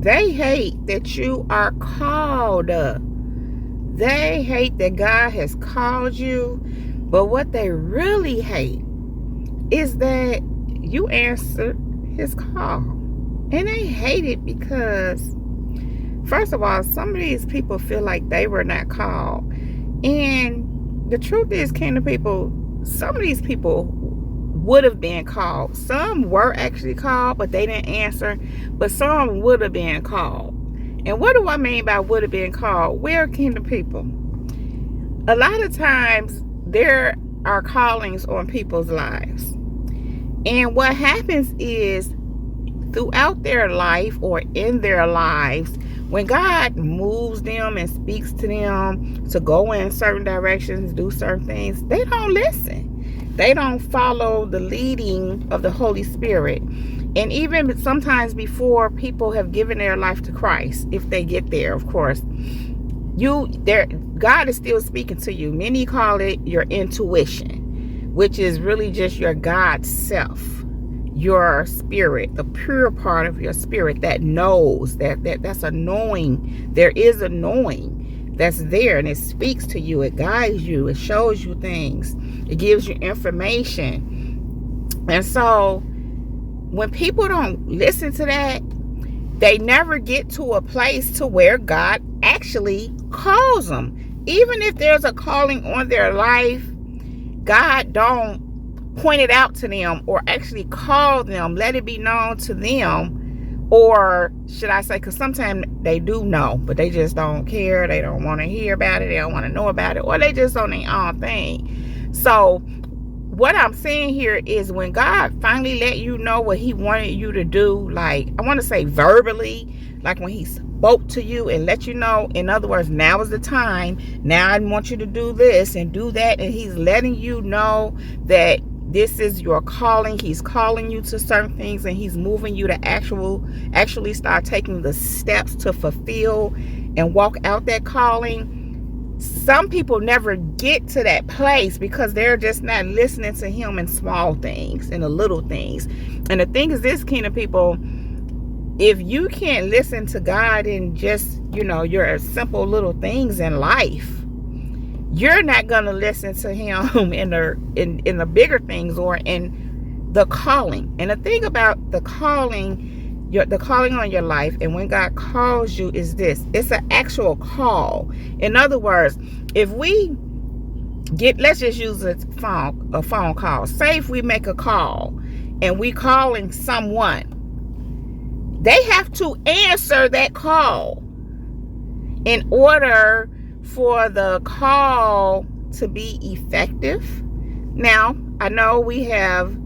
They hate that you are called. They hate that God has called you. But what they really hate is that you answered his call. And they hate it because, first of all, some of these people feel like they were not called. And the truth is, kingdom people, some of these people would have been called. Some were actually called, but they didn't answer. But some would have been called. And what do I mean by would have been called? We're kingdom people. A lot of times, there are callings on people's lives. And what happens is, throughout their life or in their lives, when God moves them and speaks to them to go in certain directions, do certain things, they don't listen. They don't follow the leading of the Holy Spirit. And even sometimes before people have given their life to Christ, if they get there, of course, God is still speaking to you. Many call it your intuition, which is really just your God self, your spirit, the pure part of your spirit that knows, that's a knowing. There is a knowing that's there, and it speaks to you, it guides you, it shows you things, it gives you information. And so when people don't listen to that, they never get to a place to where God actually calls them. Even if there's a calling on their life, God don't point it out to them or actually call them, let it be known to them. Or should I say, because sometimes they do know, but they just don't care. They don't want to hear about it. They don't want to know about it. Or they just on their own thing. So what I'm saying here is, when God finally let you know what he wanted you to do, like, I want to say verbally, like when he spoke to you and let you know, in other words, now is the time. Now I want you to do this and do that. And he's letting you know that this is your calling. He's calling you to certain things, and he's moving you to actually start taking the steps to fulfill and walk out that calling. Some people never get to that place because they're just not listening to him in small things, in the little things. And the thing is this, kingdom people, if you can't listen to God in just, your simple little things in life, you're not going to listen to him in the bigger things or in the calling. And the thing about the calling on your life, and when God calls you, is this: it's an actual call. In other words, if we let's just use a phone call. Say if we make a call and we calling someone, they have to answer that call in order for the call to be effective. Now, I know we have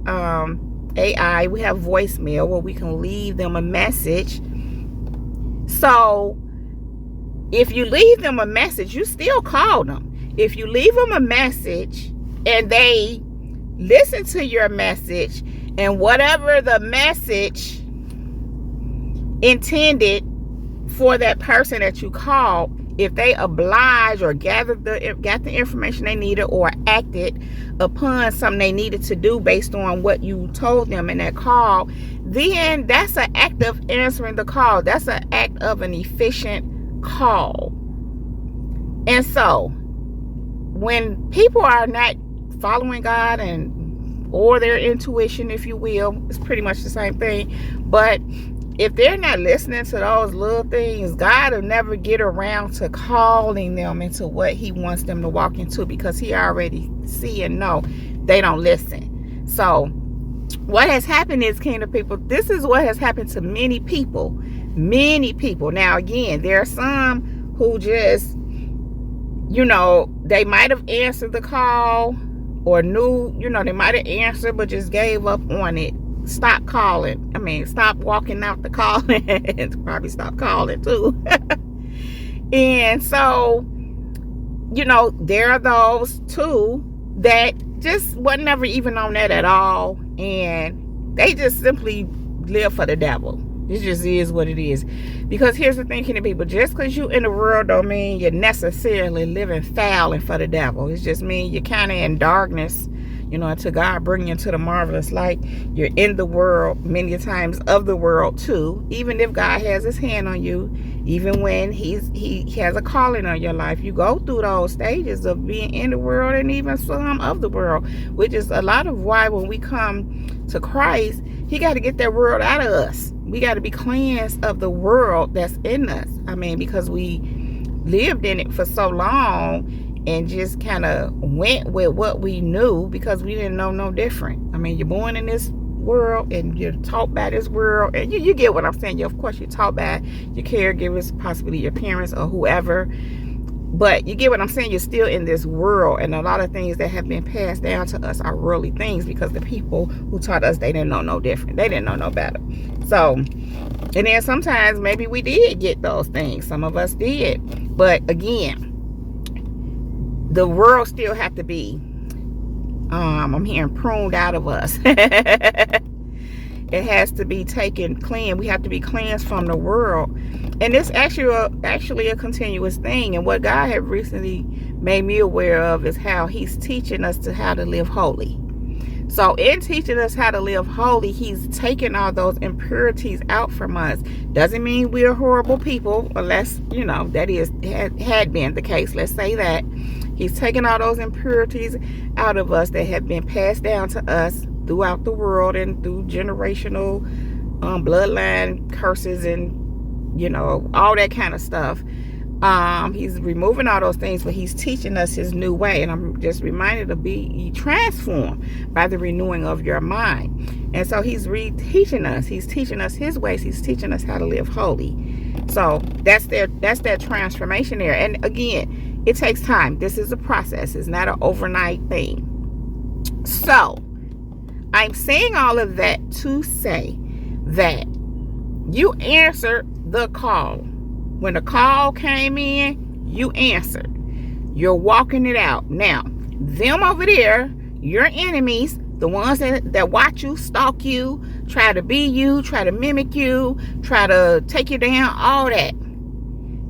AI, we have voicemail where we can leave them a message. So if you leave them a message, you still call them. If you leave them a message and they listen to your message, and whatever the message intended for that person that you called, if they oblige or got the information they needed or acted upon something they needed to do based on what you told them in that call, then that's an act of answering the call. That's an act of an efficient call. And so when people are not following God or their intuition, if you will, it's pretty much the same thing, but if they're not listening to those little things, God will never get around to calling them into what he wants them to walk into, because he already see and know they don't listen. So what has happened is, kingdom people, this is what has happened to many people. Many people. Now, again, there are some who just, they might have answered the call or knew, they might have answered but just gave up on it. Stop calling. Stop walking out the calling. And probably stop calling too. And so, there are those too that just wasn't never even on that at all. And they just simply live for the devil. It just is what it is. Because here's the thing, people, just because you in the world don't mean you're necessarily living foul and for the devil. It just means you're kind of in darkness. until God bring you into the marvelous light. You're in the world, many times of the world too. Even if God has his hand on you, even when he has a calling on your life, you go through those stages of being in the world and even some of the world, which is a lot of why when we come to Christ, he got to get that world out of us. We got to be cleansed of the world that's in us. Because we lived in it for so long and just kind of went with what we knew because we didn't know no different. You're born in this world and you're taught by this world, and you get what I'm saying. Of course, you're taught by your caregivers, possibly your parents or whoever, but you get what I'm saying. You're still in this world, and a lot of things that have been passed down to us are really things because the people who taught us, they didn't know no different. They didn't know no better. So, and then sometimes maybe we did get those things. Some of us did, but again, the world still have to be I'm hearing pruned out of us. It has to be taken clean. We have to be cleansed from the world. And it's actually a continuous thing. And what God had recently made me aware of is how he's teaching us how to live holy. So in teaching us how to live holy, he's taking all those impurities out from us. Doesn't mean we're horrible people, unless, that had been the case. Let's say that. He's taking all those impurities out of us that have been passed down to us throughout the world and through generational bloodline curses and, all that kind of stuff. He's removing all those things, but he's teaching us his new way. And I'm just reminded to be transformed by the renewing of your mind. And so he's reteaching us. He's teaching us his ways. He's teaching us how to live holy. So that's that transformation there. And again, it takes time. This is a process. It's not an overnight thing. So I'm saying all of that to say that you answered the call. When the call came in, you answered. You're walking it out. Now, them over there, your enemies, the ones that watch you, stalk you, try to be you, try to mimic you, try to take you down, all that,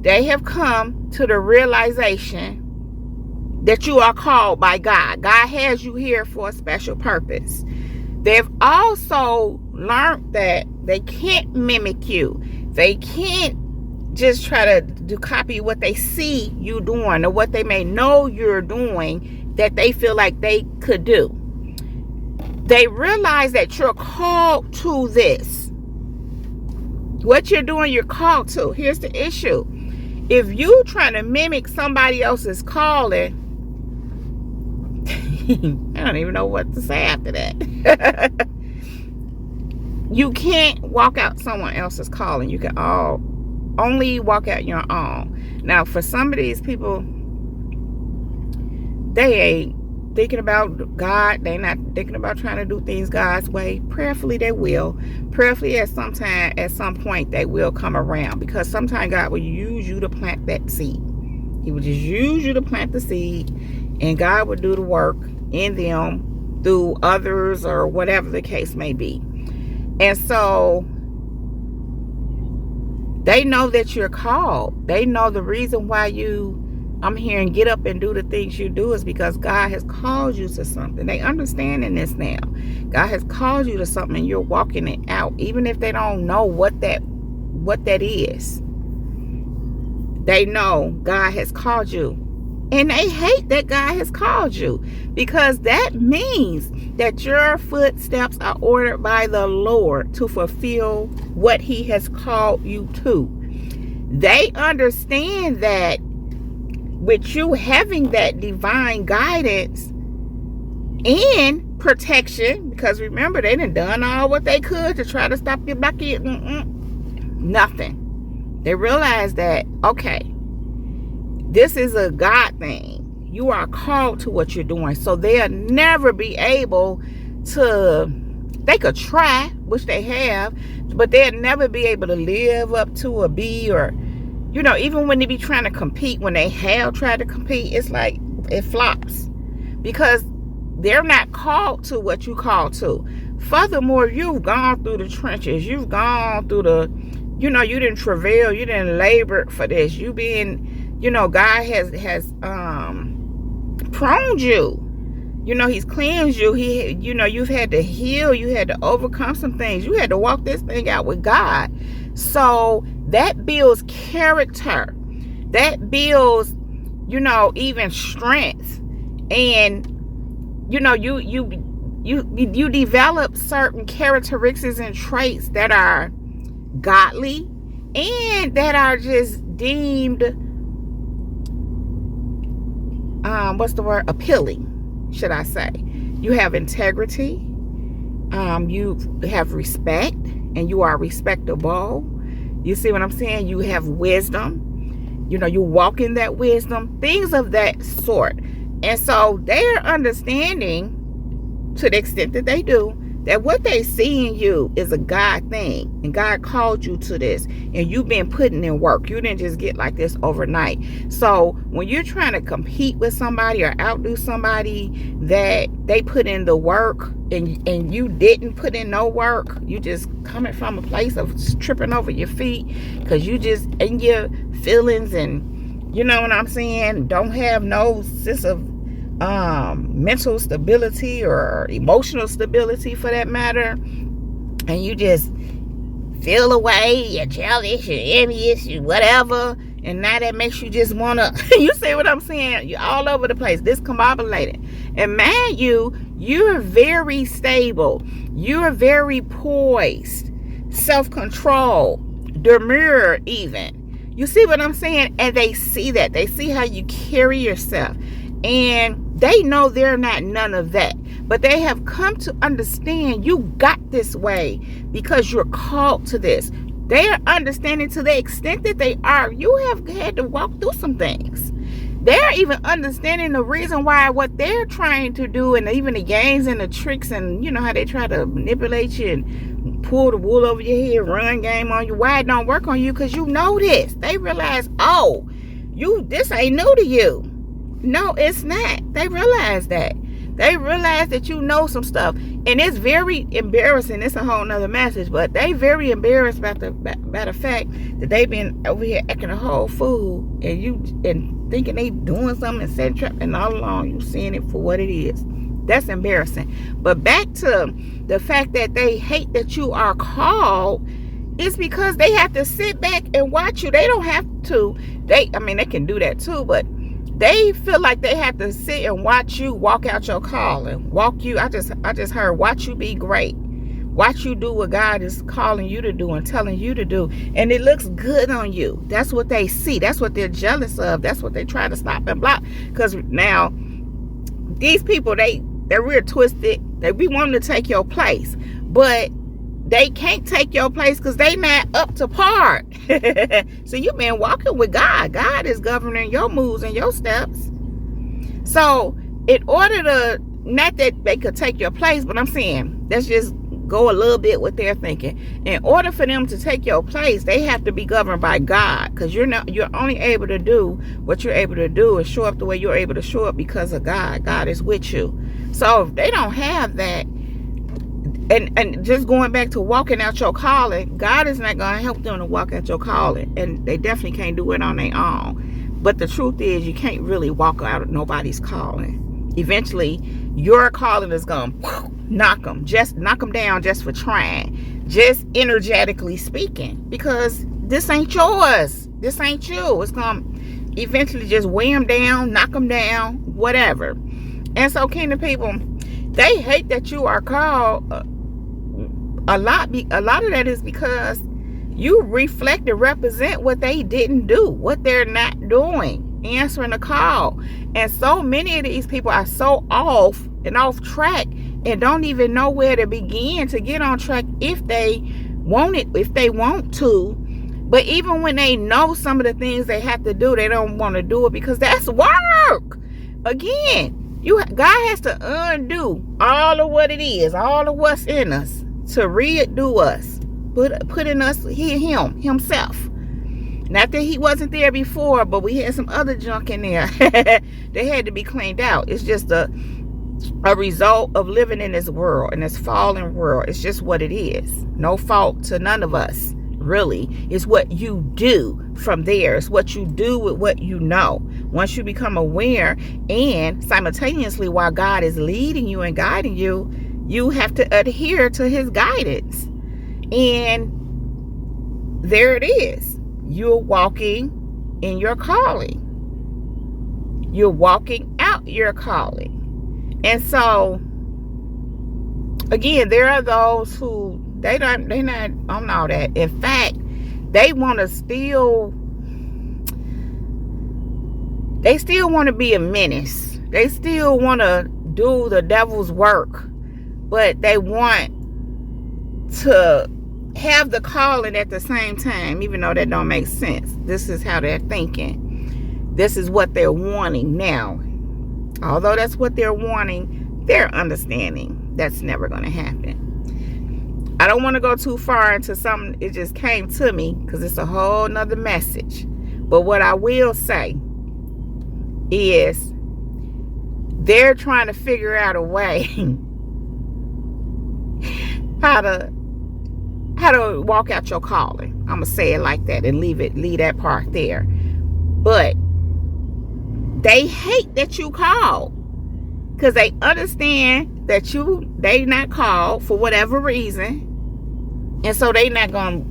they have come to the realization that you are called by God. God has you here for a special purpose. They've also learned that they can't mimic you. They can't just try to copy what they see you doing or what they may know you're doing that they feel like they could do. They realize that you're called to this. What you're doing, you're called to. Here's the issue. If you trying to mimic somebody else's calling, I don't even know what to say after that. You can't walk out someone else's calling. You can only walk out your own. Now, for some of these people, they ain't thinking about God. They're not thinking about trying to do things God's way. Prayerfully, they will. Prayerfully, at some point, they will come around, because sometimes God will use you to plant that seed. He will just use you to plant the seed, and God will do the work in them through others or whatever the case may be. And so they know that you're called. They know the reason why I'm hearing get up and do the things you do is because God has called you to something. They understanding this now. God has called you to something, and you're walking it out, even if they don't know what that is. They know God has called you. And they hate that God has called you, because that means that your footsteps are ordered by the Lord to fulfill what he has called you to. They understand that with you having that divine guidance and protection, because remember, they done all what they could to try to stop you back here. Nothing. They realize that, okay, this is a God thing. You are called to what you're doing. So they'll never be able to, they could try, which they have, but they'll never be able to live up to or be, or, even when they be trying to compete, when they have tried to compete, it's like it flops, because they're not called to what you called to. Furthermore, you've gone through the trenches. You've gone through the, you didn't travail. You didn't labor for this. You've been, God has pruned you. He's cleansed you. You've had to heal. You had to overcome some things. You had to walk this thing out with God. So that builds character. That builds, even strength. And, you develop certain characteristics and traits that are godly and that are just deemed, appealing, should I say. You have integrity, you have respect, and you are respectable. You see what I'm saying? You have wisdom. You walk in that wisdom, things of that sort. And so they're understanding, to the extent that they do, that what they see in you is a God thing, and God called you to this, and you've been putting in work. You didn't just get like this overnight. So when you're trying to compete with somebody or outdo somebody that they put in the work, and you didn't put in no work, you just coming from a place of tripping over your feet because you just in your feelings, and you know what I'm saying, don't have no sense of mental stability or emotional stability for that matter, and you just feel away, you're jealous, you're envious, you whatever, and now that makes you just wanna you see what I'm saying, you're all over the place, discombobulated. And man, you're very stable, you're very poised, self-control, demure even. You see what I'm saying? And they see that, they see how you carry yourself, and they know they're not none of that, but they have come to understand you got this way because you're called to this. They are understanding, to the extent that they are, you have had to walk through some things. They're even understanding the reason why what they're trying to do, and even the games and the tricks, and how they try to manipulate you and pull the wool over your head, run game on you, why it don't work on you, because you know this. They realize, this ain't new to you. No, it's not. They realize that. They realize that you know some stuff. And it's very embarrassing. It's a whole nother message. But they very embarrassed about the fact that they've been over here acting a whole fool. And thinking they doing something and setting trap. And all along you seeing it for what it is. That's embarrassing. But back to the fact that they hate that you are called. It's because they have to sit back and watch you. They don't have to. They can do that too. But they feel like they have to sit and watch you walk out your calling. I just heard, watch you be great. Watch you do what God is calling you to do and telling you to do. And it looks good on you. That's what they see. That's what they're jealous of. That's what they try to stop and block. Because now, these people, they're real twisted. They be wanting to take your place. But they can't take your place because they not up to par. So you've been walking with God. God is governing your moves and your steps. So in order to, not that they could take your place, but I'm saying, let's just go a little bit with their thinking. In order for them to take your place, they have to be governed by God, because you're only able to do what you're able to do and show up the way you're able to show up because of God. God is with you. So if they don't have that, and just going back to walking out your calling, God is not going to help them to walk out your calling, and they definitely can't do it on their own. But the truth is, you can't really walk out of nobody's calling. Eventually, your calling is going to knock them down just for trying, just energetically speaking, because this ain't yours. This ain't you. It's going to eventually just weigh them down, knock them down, whatever. And so, kingdom people, they hate that you are called. A lot of that is because you reflect and represent what they didn't do, what they're not doing, answering the call. And so many of these people are so off track and don't even know where to begin to get on track if they want to. But even when they know some of the things they have to do, they don't want to do it because that's work. Again, God has to undo all of what it is, all of what's in us, to redo us, put in us himself. Not that he wasn't there before, but we had some other junk in there. They had to be cleaned out. It's just a result of living in this world, in this fallen world. It's just what it is. No fault to none of us. really. It's what you do from there. It's what you do with what you know. Once you become aware, and simultaneously while God is leading you and guiding you, you have to adhere to his guidance. And there it is. You're walking in your calling. You're walking out your calling. And so, again, there are those who they're not on all that. In fact, they want to still want to be a menace. They still want to do the devil's work, but they want to have the calling at the same time, even though that don't make sense. This is how they're thinking. This is what they're wanting now. Although that's what they're wanting, they're understanding that's never going to happen. I don't want to go too far into something. It just came to me because it's a whole nother message. But what I will say is they're trying to figure out a way how to walk out your calling. I'm going to say it like that and leave that part there. But they hate that you called, because they understand that they not called for whatever reason. And so they not going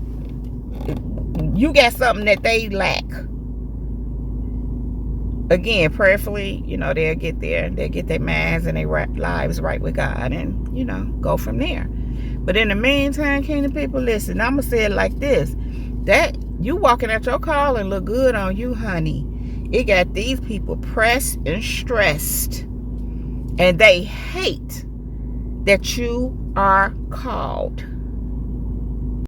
to, you got something that they lack. Again, prayerfully, they'll get there. They'll get their minds and their lives right with God and, go from there. But in the meantime, kingdom people, listen, I'm going to say it like this. That you walking at your call and look good on you, honey. It got these people pressed and stressed. And they hate that you are called.